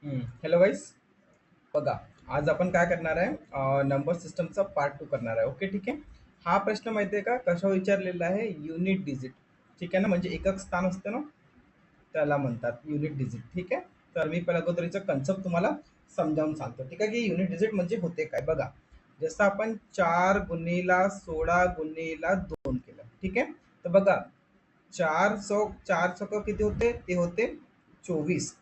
Hello गाईस. बघा, आज आपण काय करणार आहे, नंबर सिस्टमचा पार्ट 2 करणार आहे. ओके, ठीक आहे. हा प्रश्न माहिती आहे का कशावर विचारलेला आहे? Unit digit. ठीक आहे ना, म्हणजे एकक स्थान असतं ना, त्याला म्हणतात युनिट डिजिट. ठीक आहे. तर मी पहिला अगोदरीचा कन्सेप्ट तुम्हाला समजावून सांगतो. ठीक आहे, की युनिट डिजिट म्हणजे होते काय बघा. जसं आपण 4 गुणिला 16 गुणिला 2 केलं. ठीक आहे. तर बघा, 4 चौक किती होते? ते होते 24.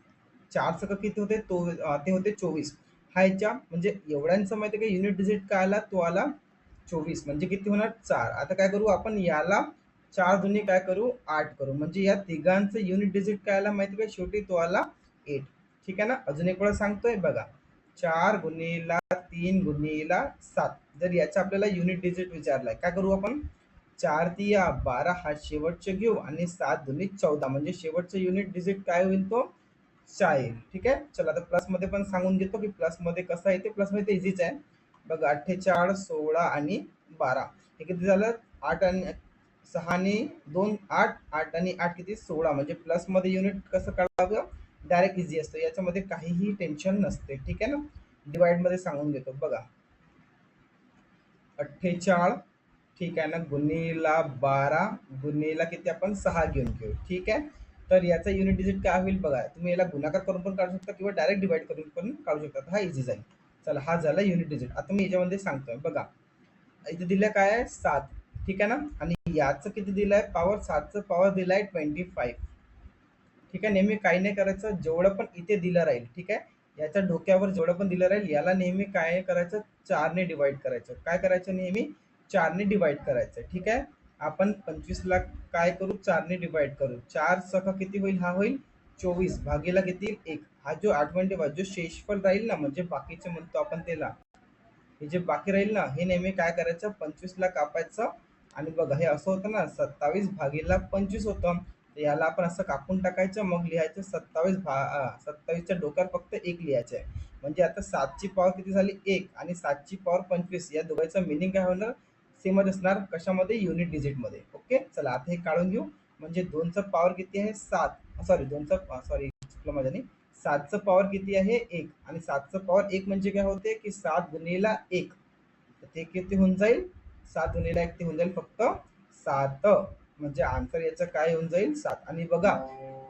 4 चौक किती होते? ते होते 24. हा याच्या म्हणजे एवढ्यांचं माहिती आहे का युनिट डिजिट काय आला? तो आला 24. म्हणजे किती होणार? 4. आता काय करू आपण याला 4 दुनी काय करू? 8 करू. म्हणजे या तिघांचं युनिट डिजिट काय आला माहिती का? शेवटी तो आला 8. ठीक आहे ना. अजून एक वेळा सांगतोय बघा. 4 गुणिला 3 गुणिला 7. जर याचा आपल्याला युनिट डिजिट विचारलाय काय करू आपण? 4 तिया 12 हा शेवटचे घेऊ आणि 7 दुनी 14 म्हणजे शेवटचं युनिट डिजिट काय होईल? तो 4 येईल. ठीक आहे. चला आता प्लस मध्ये पण सांगून देतो की प्लस मध्ये कसं आहे ते. प्लस मध्ये इझीच आहे बघा. 48 16 आणि 12 हे किती झालं? 8 आणि 6 आणि 2 8. 8 आणि 8 किती? 16. म्हणजे प्लस मध्ये युनिट कसं काढावं? डायरेक्ट इझी असतं, याच्यामध्ये काहीही टेन्शन नसते. ठीक आहे ना. डिवाइड मध्ये सांगून देतो बघा. 48 ठीक आहे ना गुणिला 12 गुणिला किती आपण 6 घेऊन घेऊ. ठीक आहे. तर याचा युनिट डिजिट काय होईल बघा. तुम्ही याला गुणाकार करून पण काढू शकता किंवा डायरेक्ट डिवाइड करून पण काढू शकता. हा इझी जाईल. चला, हा झाला युनिट डिजिट. आता मी याच्यामध्ये सांगतोय बघा. इथे दिलं काय आहे? 7. ठीक आहे ना. आणि याचं किती दिलंय पॉवर? 7चं पॉवर दिलाय 25. ठीक आहे. नेहमी काही नाही करायचं, जेवढं पण इथे दिलं राहील. ठीक आहे. याच्या डोक्यावर जेवढं पण दिलं राहील याला नेहमी काय करायचं? 4ने डिवाइड करायचं. काय करायचं? नेहमी 4ने डिवाइड करायचं. ठीक आहे. आपण 25ला काय करू? 4ने डिवाइड करू. 4 किती होईल? हा होईल 24 भागीला किती? 1. हा जो आठवण ठेवा, जो शेषफल राहील ना, म्हणजे बाकीचे म्हणतो आपण त्याला, हे जे बाकी राहील ना, हे नेहमी काय करायचं? 25ला कापायचं. आणि बघा हे असं होतं ना, 27 भागीला 25 होतं. तर याला आपण असं कापून टाकायचं, मग लिहायचं 27च्या डोक्यावर फक्त 1 लिहायचं आहे. म्हणजे आता 7ची पॉवर किती झाली? 1 आणि 7ची पॉवर 25. या दोघांचं मिनिंग काय होणार? सेमच असणार. कशामध्ये? युनिट डिजिटमध्ये. ओके. चला आता हे काढून घेऊ. म्हणजे 2चा पॉवर किती आहे? 7. सॉरी 2चा सॉरी चुकलं माझ्याने. 7चं पॉवर किती आहे? 1. आणि 7चं पॉवर 1 म्हणजे काय होते? की 7 गुणिला 1. तर ते किती होऊन जाईल? 7 गुणिला 1 ते होऊन जाईल फक्त 7. म्हणजे आन्सर याचं काय होऊन जाईल? 7. आणि बघा,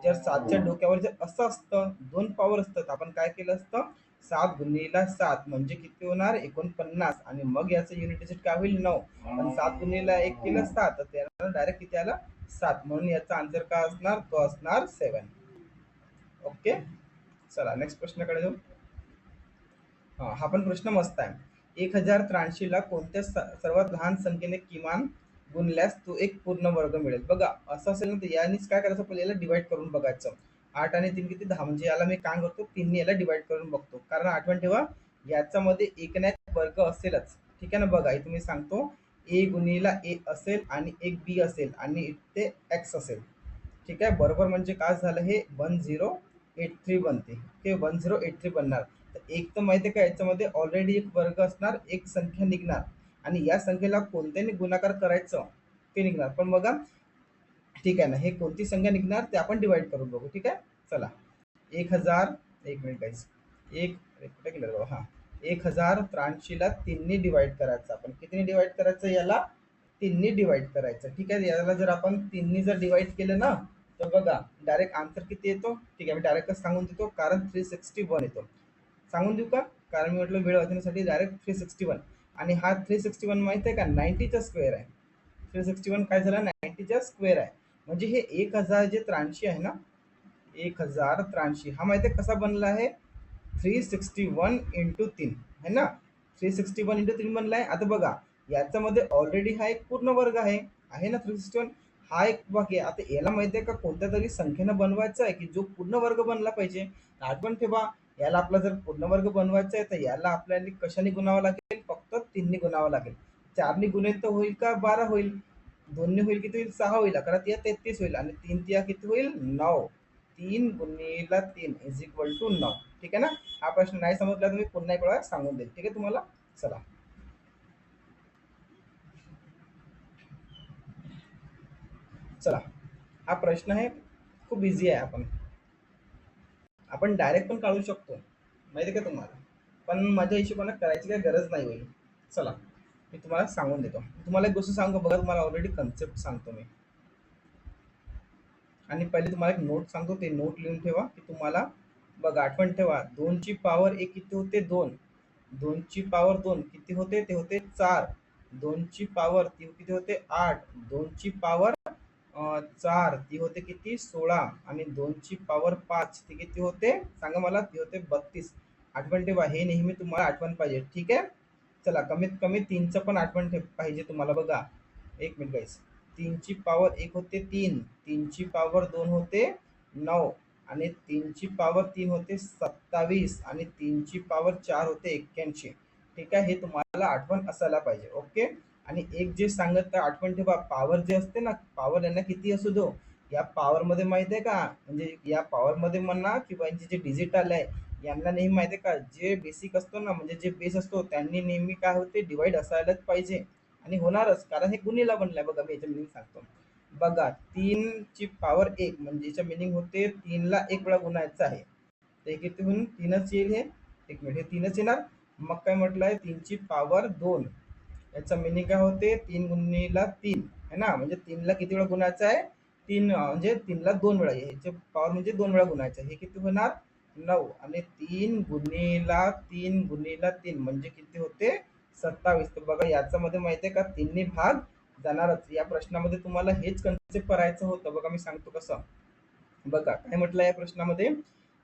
जर 7च्या डोक्यावर जर असं असतं, 2 पॉवर असतं, तर आपण काय केलं असतं? 7 गुणिला 7 म्हणजे किती होणार? 49. आणि मग याचं युनिट डिजिट काय होईल? 9. पण 7 गुणिला 1 केलं 7, तर त्याला डायरेक्ट किती आलं? 7. म्हणून याचा आन्सर काय असणार? तो असणार 7. ओके. चला नेक्स्ट प्रश्नाकडे जाऊ. हा पण प्रश्न मस्त आहे. 1083 ला कोणत्या सर्वात लहान संख्येने किमान गुणल्यास तो एक पूर्ण वर्ग मिळेल? बघा असं असेल ना, तर यानेच काय करायचं? पहिले याला डिवाइड करून बघायचं. 8 आणि 3 किती? 10. म्हणजे याला मी काय करतो? 3 याला डिवाइड करून बघतो. कारण आठवण ठेवा, याच्यामध्ये एक ना एक वर्ग असेलच. ठीक आहे ना. बघा इथे मी सांगतो. ए गुणिला ए असेल आणि एक बी असेल आणि इथे एक्स असेल. ठीक आहे. बरोबर म्हणजे काय झालं? हे 1083 बनते. हे 1083 बनणार. तर एक तर माहिती आहे का, याच्यामध्ये ऑलरेडी एक वर्ग असणार, एक संख्या निघणार. आणि या संख्येला कोणत्याने गुणाकार करायचं ते निघणार. पण बघा, ठीक आहे ना, हे कोणती संख्या निघणार ते आपण डिवाइड करून बघू. ठीक आहे. चला. 1000 एक मिनिट गाईज. एक कुठे गेलं रे बाबा? हा. 1083ला 3ने डिवाइड करायचं. आपण कितीने डिवाइड करायचं? याला 3ने डिवाइड करायचं. ठीक आहे. याला जर आपण 3ने जर डिवाइड केलं ना, तर बघा डायरेक्ट आन्सर किती येतो? ठीक आहे, मी डायरेक्टच सांगून देतो, कारण 361 येतो. सांगून देऊ का? कारण मी म्हटलं वेळ वाचण्यासाठी डायरेक्ट 361. आणि हा 361 माहिती आहे का? 90चा स्क्वेअर आहे. 361 काय झालं? 90चा स्क्वेअर आहे. म्हणजे हे 1083 आहे ना, 1083 हा माहिती आहे कसा बनला आहे? 361 × 3 है ना. 361 × 3 बनलाय. आता बघा, याच्यामध्ये ऑलरेडी हा एक पूर्ण वर्ग आहे ना 361. हा एक बाकी आहे. आता याला माहिती आहे का कोणत्या तरी संख्येनं बनवायचा आहे की जो पूर्ण वर्ग बनला पाहिजे. आठवण ठेवा, याला आपला जर पूर्ण वर्ग बनवायचा आहे, तर याला आपल्याला कशाने गुणावं लागेल? फक्त 3ने गुणावं लागेल. 4ने गुणेल तर होईल का? 12 होईल. 2ने होईल किती होईल? 6 होईल. 11 तिया 33 होईल. आणि 3 तिया किती होईल? 9. 3 गुणिला 3 इज इक्वल टू 9. ठीक आहे ना. हा प्रश्न नाही समजला तर मी पुन्हा एक वेळा सांगून देईल. ठीक आहे तुम्हाला. चला. चला, हा प्रश्न आहे खूप इझी आहे. आपण आपण डायरेक्ट पण काढू शकतो, माहिती आहे का तुम्हाला, पण माझ्या हिशोबाने करायची काही गरज नाही होईल. चला मी तुम्हाला सांगून देतो. तुम्हाला एक गोष्ट सांगू बघा, तुम्हाला ऑलरेडी कन्सेप्ट सांगतो मी. आणि पहिले तुम्हाला एक नोट सांगतो, ते नोट लिहून ठेवा की तुम्हाला बघा आठवण ठेवा. 2ची पॉवर 1 किती होते? 2. 2ची पॉवर 2 किती होते? ते होते 4. 2ची पॉवर 3 किती होते? 8. 2ची पॉवर 4 ती होते किती? 16. आणि 2ची पॉवर 5 ती किती होते? सांगा मला. ती होते 32. आठवण ठेवा, हे नेहमी तुम्हाला आठवण पाहिजे, ठीक आहे. चला कमीत कमी 3चं पण आठवण पाहिजे तुम्हाला. बघा एक मिनिट गाईस. 3ची पॉवर 1 होते 3. 3ची पॉवर 2 होते 9. आणि 3ची पॉवर 3 होते 27. आणि 3ची पॉवर 4 होते 81. ठीक आहे, हे तुम्हाला आठवण असायला पाहिजे. ओके. आणि एक जे सांगत आठवण ठेवा, पॉवर जे असते ना, पॉवर यांना किती असू दो, या पॉवर मध्ये माहिती आहे का, म्हणजे या पॉवर मध्ये म्हणा किंवा यांचे जे डिजिटल आहे, यांना नेहमी माहिती आहे का, जे बेसिक असतो ना, म्हणजे जे बेस असतो, त्यांनी नेहमी काय होते, डिवाइड असायलाच पाहिजे. आणि होणारच, कारण हे गुणीला बनलंय. बघा मी याच्या मिनिंग सांगतो. बघा 3ची पॉवर 1 म्हणजे याच्या मिनिंग होते 3ला 1 वेळा गुणायचं आहे. ते किती होऊन 3च येईल. हे एक मिनिट, हे 3च येणार. मग काय म्हटलंय? 3ची पॉवर 2. याचा मिनिंग काय होते? 3 गुणीला 3 है ना, म्हणजे 3ला किती वेळा गुणायचं आहे? 3 म्हणजे 3ला 2 वेळा. ह्याचे पॉवर म्हणजे 2 वेळा गुणायचं. हे किती होणार? 9. आणि 3 गुणीला 3 म्हणजे किती होते? 27. तर बघा याच्यामध्ये माहिती आहे का, 3 भाग जाणारच. या प्रश्नामध्ये तुम्हाला हेच कन्सेप्ट करायचं होतं. बघा मी सांगतो कसं. बघा काय म्हटलं या प्रश्नामध्ये,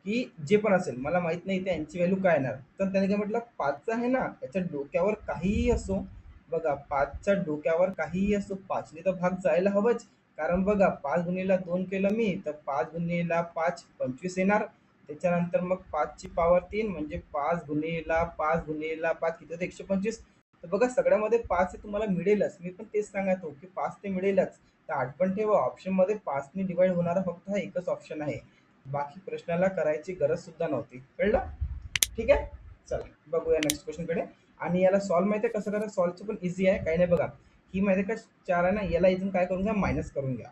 की जे पण असेल मला माहित नाही त्यांची व्हॅल्यू काय येणार, तर त्याने काय म्हटलं, 5 आहे ना, त्याच्या डोक्यावर काहीही असो. बघा 5च्या डोक्यावर काहीही असो, 5ने तर भाग जायला हवंच. कारण बघा 5 गुणीला 2 केलं मी, तर 5 गुणीला 5 25 येणार. त्याच्यानंतर मग 5ची पॉवर 3 म्हणजे 5 गुणीला 5 किती होते? 125. तर बघा सगळ्यामध्ये 5 हे तुम्हाला मिळेलच. मी पण तेच सांगतो की 5 ते मिळेलच. तर आठवण ठेवा, ऑप्शन मध्ये 5 ने डिवाइड होणारा फक्त हा एकच ऑप्शन आहे. बाकी प्रश्नाला करायची गरज सुद्धा नव्हती. कळलं? ठीक आहे. चला बघूया नेक्स्ट क्वेश्चन कडे. आणि याला सॉल्व्ह माहिती आहे कसं करायचं? सॉल्व्हचं पण इझी आहे, काही नाही. बघा ही माहिती आहे का, 4 आहे ना, याला इथून काय करून घ्या? मायनस करून घ्या.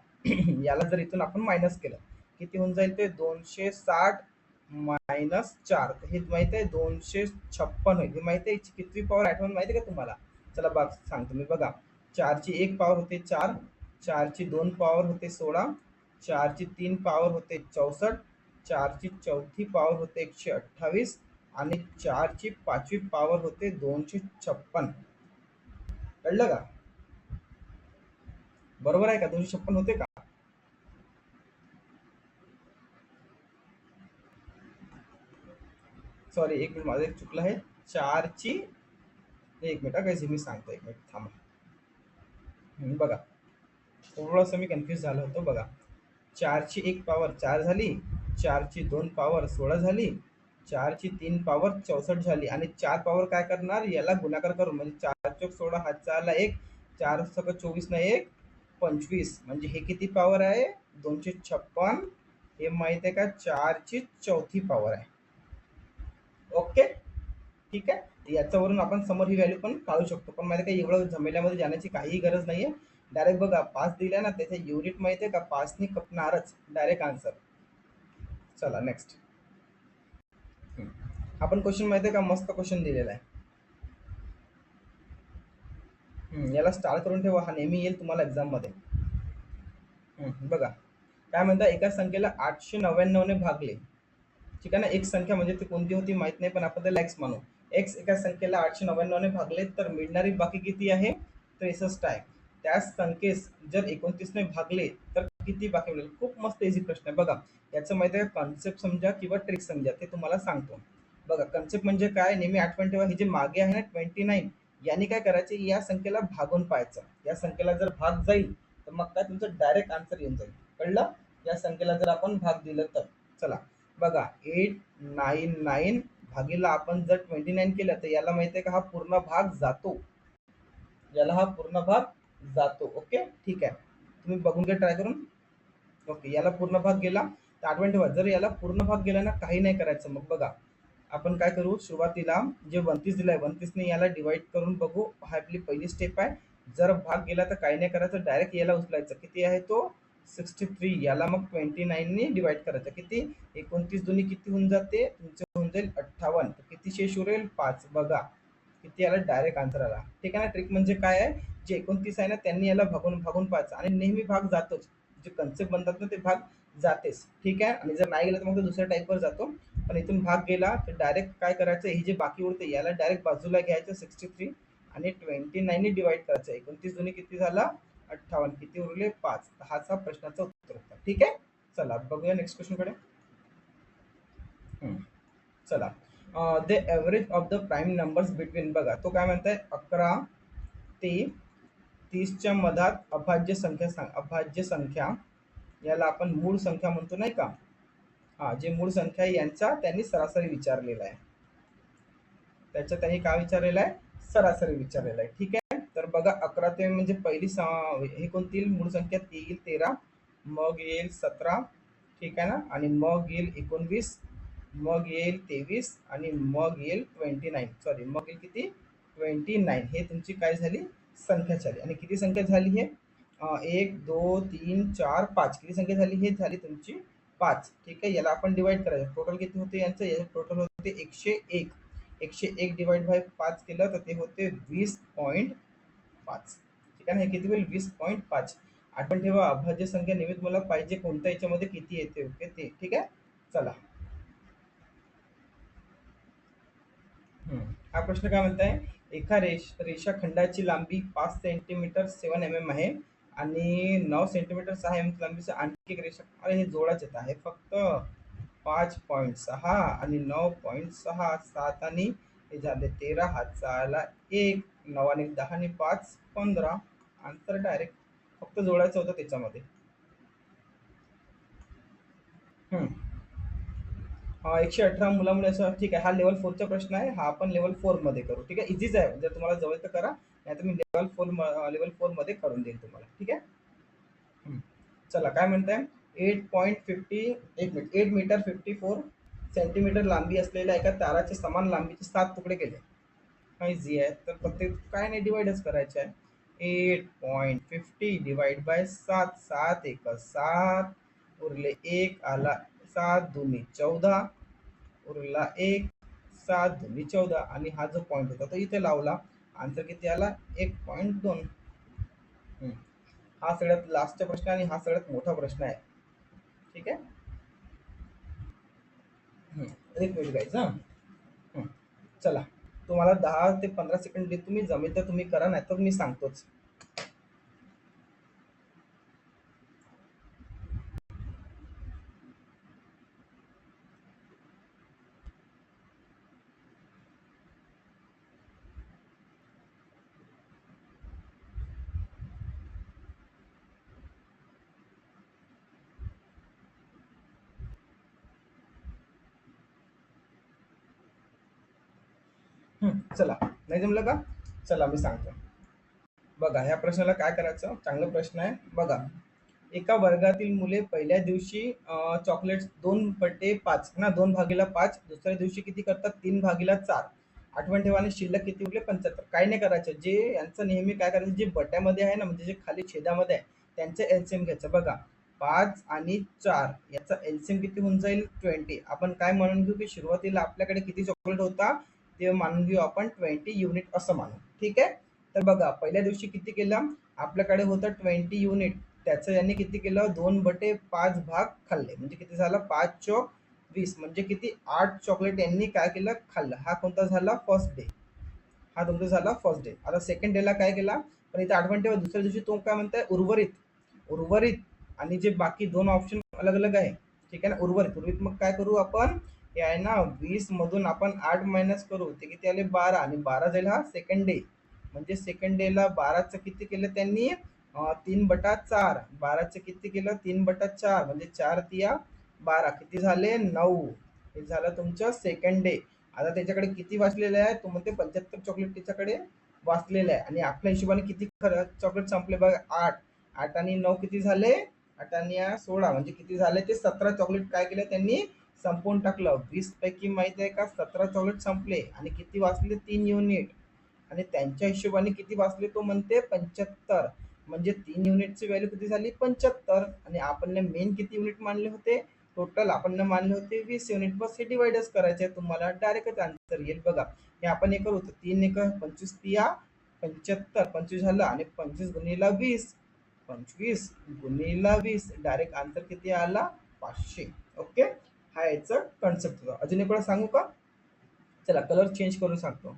याला जर इथून आपण मायनस केलं, किती होऊन जाईल ते? 260 मायनस 4. हे माहिती आहे 256 होईल. हे माहिती आहे किती पॉवर आठवण माहिती आहे का तुम्हाला? चला बघ सांगतो मी. बघा 4ची 1 पॉवर होते 4. 4ची 2 पॉवर होते 16. 4ची 3 पॉवर होते 64. 4ची चौथी पॉवर होते 128. आणि 4ची 5वी पॉवर होते 256. कळलं का? बरोबर आहे का? 256 होते का? सॉरी एक मिनिट, माझं एक चुकलं आहे. 4ची, एक मिनिट काही मी सांगतो, एक मिनिट थांबा. बघा थोडंसं मी कन्फ्युज झालो होतो. बघा 4ची 1 पॉवर 4 झाली. 4ची 2 पॉवर 16 झाली. 4ची 3 पॉवर 64 झाली. आणि 4 पॉवर काय करणार? याला गुणाकार करून, म्हणजे 4 चौक 16, हात 4ला 1, 4 सक 24 ना 1 25. म्हणजे हे किती पॉवर आहे? 256. हे माहित आहे का? 4ची चौथी पॉवर आहे. ओके. ठीक आहे. याच्यावरून आपण समोर ही व्हॅल्यू पण काढू शकतो. पण माहिती आहे का, एवढं झमेल्यामध्ये जाण्याची काही गरज नाहीये. डायरेक्ट बघा 5 दिल्या ना, त्याच्या युनिट माहिती आहे का, 5ने कपणारच डायरेक्ट आन्सर. चला नेक्स्ट. आपण क्वेश्चन माहिती आहे का, मस्त क्वेश्चन दिलेला आहे. याला स्टार्ट करून ठेवा, हा नेहमी येईल तुम्हाला एक्झाम मध्ये. बघा काय म्हणता, एका संख्येला 899 ने भागले. ठीक आहे ना. एक संख्या म्हणजे ती कोणती होती माहित नाही, पण आपण त्याला एक्स मानू. एक्स एका संख्येला 899 ने भागले तर मिळणारी बाकी किती आहे? 63 आहे. त्याच संख्येस जर 29 ने भागले तर किती बाकी मिळेल? खूप मस्त इझी प्रश्न आहे. बघा याचं माहिती आहे, कॉन्सेप्ट समजा किंवा ट्रिक समजा, ते तुम्हाला सांगतो. बघा कन्सेप्ट म्हणजे काय, नेहमी आठवण ठेवा, ही जे मागे आहे ना 29, यांनी काय करायचे, या संख्येला भागून पाहायचं. या संख्येला जर भाग जाईल तर मग काय तुमचं डायरेक्ट आन्सर येऊन जाईल. कळलं? या संख्येला जर आपण भाग दिलं तर. चला बघा 899 भागीला आपण जर 29 केलं तर याला माहिती आहे का, हा पूर्ण भाग जातो. याला हा पूर्ण भाग जातो. ओके ठीक आहे. तुम्ही बघून घ्या ट्राय करून. ओके याला पूर्ण भाग गेला तर आठवण ठेवा, जर याला पूर्ण भाग गेला ना, काही नाही करायचं. मग बघा आपण काय करू, सुरुवातीला जे 29 दिलाय 29 ने याला डिवाइड करून बघू. हा आपली पहिली स्टेप आहे. जर भाग गेला तर काही नाही करायचं, डायरेक्ट याला उचलायचं. किती आहे तो? 63 याला मग 29 ने डिवाइड करायचं. किती 29 दोन्ही किती होऊन जाते तुमचं होऊन जाईल 58. तर किती शेष उरेल 5. बघा किती याला डायरेक्ट आन्सर आला. ठीक आहे ना. ट्रिक म्हणजे काय आहे, जे 29 आहे ना त्यांनी याला भागून भागून पाहायचं आणि नेहमी भाग जातोच. जे कन्सेप्ट बनतात ना ते भाग जातेच. ठीक आहे. आणि जर नाही गेलं तर मग तो दुसऱ्या टाईपवर जातो. पण इथून भाग गेला तर डायरेक्ट काय करायचं, हे जे बाकी उरते याला डायरेक्ट बाजूला घ्यायचं 63 आणि 29 ने डिवाइड करायचं. 29 दोन्ही किती झाला 58. किती उरले 5. हाचा प्रश्नाचं उत्तर होता. ठीक आहे. चला बघूया नेक्स्ट क्वेश्चन कडे. चला the average of the prime numbers between, बघा तो काय म्हणताय 11 ते 30च्या मधात अभाज्य संख्या सांग. अभाज्य संख्या याला आपण मूळ संख्या म्हणतो नाही का. हा जे मूळ संख्या आहे यांचा त्यांनी सरासरी विचारलेला आहे. त्याच्या त्यांनी काय विचारलेलं आहे, सरासरी विचारलेला आहे. ठीक आहे. तर बघा 11 ते म्हणजे पहिली हे कोणती येईल मूळ संख्या, ती येईल 13, मग येईल 17. ठीक आहे ना. आणि मग येईल 19, मग येईल 23 आणि मग येईल 29. सॉरी मग येईल किती 29. हे तुमची काय झाली संख्या झाली. आणि किती संख्या झाली हे 1 2 3 4 5 किती संख्या झाली, हे झाली तुमची 5. ठीक आहे. याला आपण डिवाइड करायचं. टोटल किती होते यांचं, याचं टोटल होते 101. 101 डिवाइड बाय 5 केलं तर ते होते 20.5. ठीक आहे ना. हे किती होईल 20.5. आठवण ठेवा अभाज्य संख्या नेहमी तुम्हाला पाहिजे कोणत्या याच्यामध्ये किती येते. ओके ते ठीक आहे. चला हा प्रश्न काय म्हणताय, एका रेषाखंडाची लांबी 5 सेंटीमीटर 7 mm आहे आणि 9 सेंटीमीटर 6 mm लांबीचं आणखी एक रेषा, अरे हे जोडायचं आहे फक्त 5.6 आणि 9.6 7 आणि हे झाले 13, हातचा आला 1, 9 आणि 10 आणि 5 15. आन्सर डायरेक्ट फक्त जोडायचं होतं त्याच्यामध्ये. हम्म 118 मुलामुळे असं. ठीक आहे. हा लेवल 4चा प्रश्न आहे. हा आपण लेवल 4 मध्ये करू. ठीक आहे. इझीच आहे. जर तुम्हाला जवळ तर करा, नाही तर मी लेवल 4 मध्ये करून देईल तुम्हाला. ठीक आहे. हम्म. चला काय म्हणताय 8.50 एक मिनिट 8 मीटर 54 सेंटीमीटर लांबी असलेल्या एका ताराचे समान लांबीचे 7 तुकडे केले. इझी आहे. तर प्रत्येक काय नाही डिवाइडच करायचे आहे. 8.50 डिवाइड बाय 7. 7 एक 7 उरले 1 आला 7 दोन्ही 14 उरला 1 7 दोन्ही 14 आणि हा जो पॉईंट होता तो इथे लावला. आन्सर किती आला 1.2. हा सगळ्यात लास्टचा प्रश्न आणि हा सगळ्यात मोठा प्रश्न आहे. ठीक आहे. एक मिनिट गाईज. चला तुम्हाला 10 ते 15 सेकंड देतो मी, जमेल तर तुम्ही करा, नाही तर मी सांगतोच. चला नाही जमलं का, चला मी सांगतो. बघा ह्या प्रश्नाला काय करायचं, चांगला प्रश्न आहे. बघा एका वर्गातील मुले पहिल्या दिवशी चॉकलेट्स 2/5 ना 2/5, दुसऱ्या दिवशी किती करतात 3/4. आठवण ठेवा. आणि शिल्लक किती उरले 75. काय नाही करायचं, जे यांचं नेहमी काय करायचं, जे बट्यामध्ये आहे ना म्हणजे जे खाली छेदामध्ये आहे त्यांचं एलसीएम घ्यायचं. बघा 5 आणि 4 याचा एलसीएम किती होऊन जाईल 20. आपण काय म्हणून घेऊ की सुरुवातीला आपल्याकडे किती चॉकलेट होता ते मानून घेऊ आपण 20 युनिट असं मानू. ठीक आहे. तर बघा पहिल्या दिवशी किती केलं, आपल्याकडे होतं 20 युनिट. त्याचं यांनी किती केलं 2/5 भाग खाल्ले. म्हणजे किती झालं 5 चोक 20. म्हणजे किती 8 चॉकलेट यांनी काय केलं खाल्लं. हा कोणता झाला फर्स्ट डे. हा तुमचा झाला फर्स्ट डे. आता सेकंड डेला काय केला, पण इथे आठवण ठेवा दुसऱ्या दिवशी तो काय म्हणताय उर्वरित. उर्वरित आणि जे बाकी दोन ऑप्शन अलग अलग आहे. ठीक आहे ना. उर्वरित उर्वरित मग काय करू आपण, हे आहे ना 20 मधून आपण 8 मायनस करू, ते किती आले 12. आणि 12 जाईल हा सेकंड डे. म्हणजे सेकंड डेला 12चं किती केलं त्यांनी 3/4. 12चं किती केलं 3/4 म्हणजे 4 तिया 12 किती झाले 9. हे झालं तुमचं सेकंड डे. आता त्याच्याकडे किती वाचलेले आहे, तो म्हणते 75 चॉकलेट त्याच्याकडे वाचलेले आहे. आणि आपल्या हिशोबाने किती चॉकलेट संपले बघा 8. 8 आणि 9 किती झाले 8 आणि 16 म्हणजे किती झाले ते 17 चॉकलेट काय केलं त्यांनी संपवून टाकलं. 20 पैकी माहिती आहे का 17 चॉकलेट संपले आणि किती वाचले 3 युनिट. आणि त्यांच्या हिशोबाने किती वाचले तो म्हणते 75. म्हणजे 3 युनिटची व्हॅल्यू किती झाली 75. आणि आपण मेन किती युनिट मानले होते, टोटल आपण मानले होते 20 युनिट. बस हे डिवाइडच करायचे तुम्हाला, डायरेक्टच आन्सर येईल बघा. हे आपण हे करू, 3 एक 25 तिया 75, 25 झालं, आणि 25 गुणिला 20, 25 गुणिला 20, डायरेक्ट आन्सर किती आला 500. ओके, हा याचं कन्सेप्ट होता. अजून एक वेळा सांगू का? चला कलर चेंज करून सांगतो.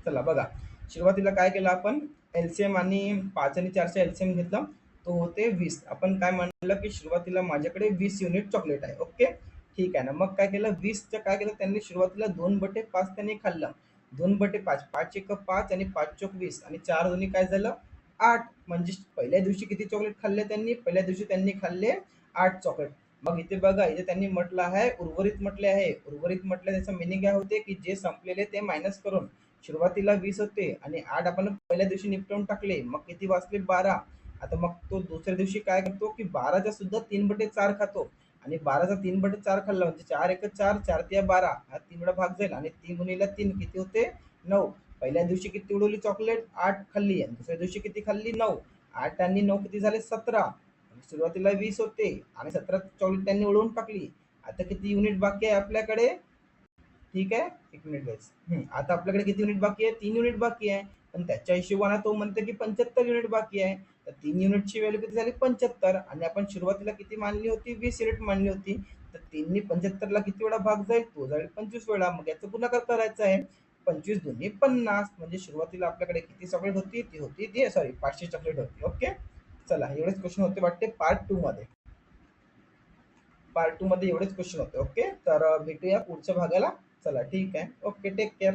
चला बघा, सुरुवातीला काय केलं आपण, एलसीएम आणि 5 आणि 4 एलसीएम घेतला, तो होते 20. आपण काय म्हणलं की सुरुवातीला माझ्याकडे 20 युनिट चॉकलेट आहे. ओके, ठीक आहे ना. मग काय केलं, 20चं काय केलं त्यांनी, सुरुवातीला 2/5 त्यांनी खाल्लं. 2/5, 5 एक 5 आणि 5 चोक 20 आणि 4 दोन्ही काय झालं 8. म्हणजे पहिल्या दिवशी किती चॉकलेट खाल्ले त्यांनी, पहिल्या दिवशी त्यांनी खाल्ले 8 चॉकलेट. मग इथे बघा, इथे त्यांनी म्हटलं आहे उर्वरित म्हटले आहे. उर्वरित म्हटलं त्याचं मिनिंग काय होते की जे संपलेले ते मायनस करून सुरुवातीला 20 होते आणि 8 आपण पहिल्या दिवशी निपटवून टाकले, मग किती वाचले 12. आता मग तो दुसऱ्या दिवशी काय करतो की 12चा सुद्धा 3/4 खातो, आणि 12चा 3/4 खाल्ला म्हणजे 4 एक 4, 4 तिया 12, हा 3 वेळा भाग जाईल, आणि 3 गुणिला 3 किती होते 9. पहिल्या दिवशी किती उडवली चॉकलेट 8 खाल्ली, आणि दुसऱ्या दिवशी किती खाल्ली 9. 8 आणि 9 किती झाले 17. सुरुवातीला 20 होते आणि 17 चॉकलेट त्यांनी उडवून टाकली. आता किती युनिट बाकी आहे आपल्याकडे, ठीक आहे, 1 मिनिट गाईज. आता आपल्याकडे किती युनिट बाकी आहे, 3 युनिट बाकी आहे. पण त्याच्या हिशोबाने तो म्हणतो की 75 युनिट बाकी आहे. तर 3 युनिटची व्हॅल्यू किती झाली 75, आणि आपण सुरुवातीला किती मानली होती 20 युनिट मानली होती. तर 3 75ला किती वेळा भाग जाईल, तो जाईल 25 वेळा. मग याचा गुणाकार करायचा आहे. 25 दुनी 50, म्हणजे सुरुवातीला आपल्याकडे किती चॉकलेट होती, ती होती ती सॉरी 500 चॉकलेट होती. ओके, चला एवढेच क्वेश्चन होते वाटते पार्ट 2 मध्ये. पार्ट 2 मध्ये एवढेच क्वेश्चन होते. ओके, तर भेटूया पुढच्या भागाला. चला ठीक आहे, ओके, टेक केअर.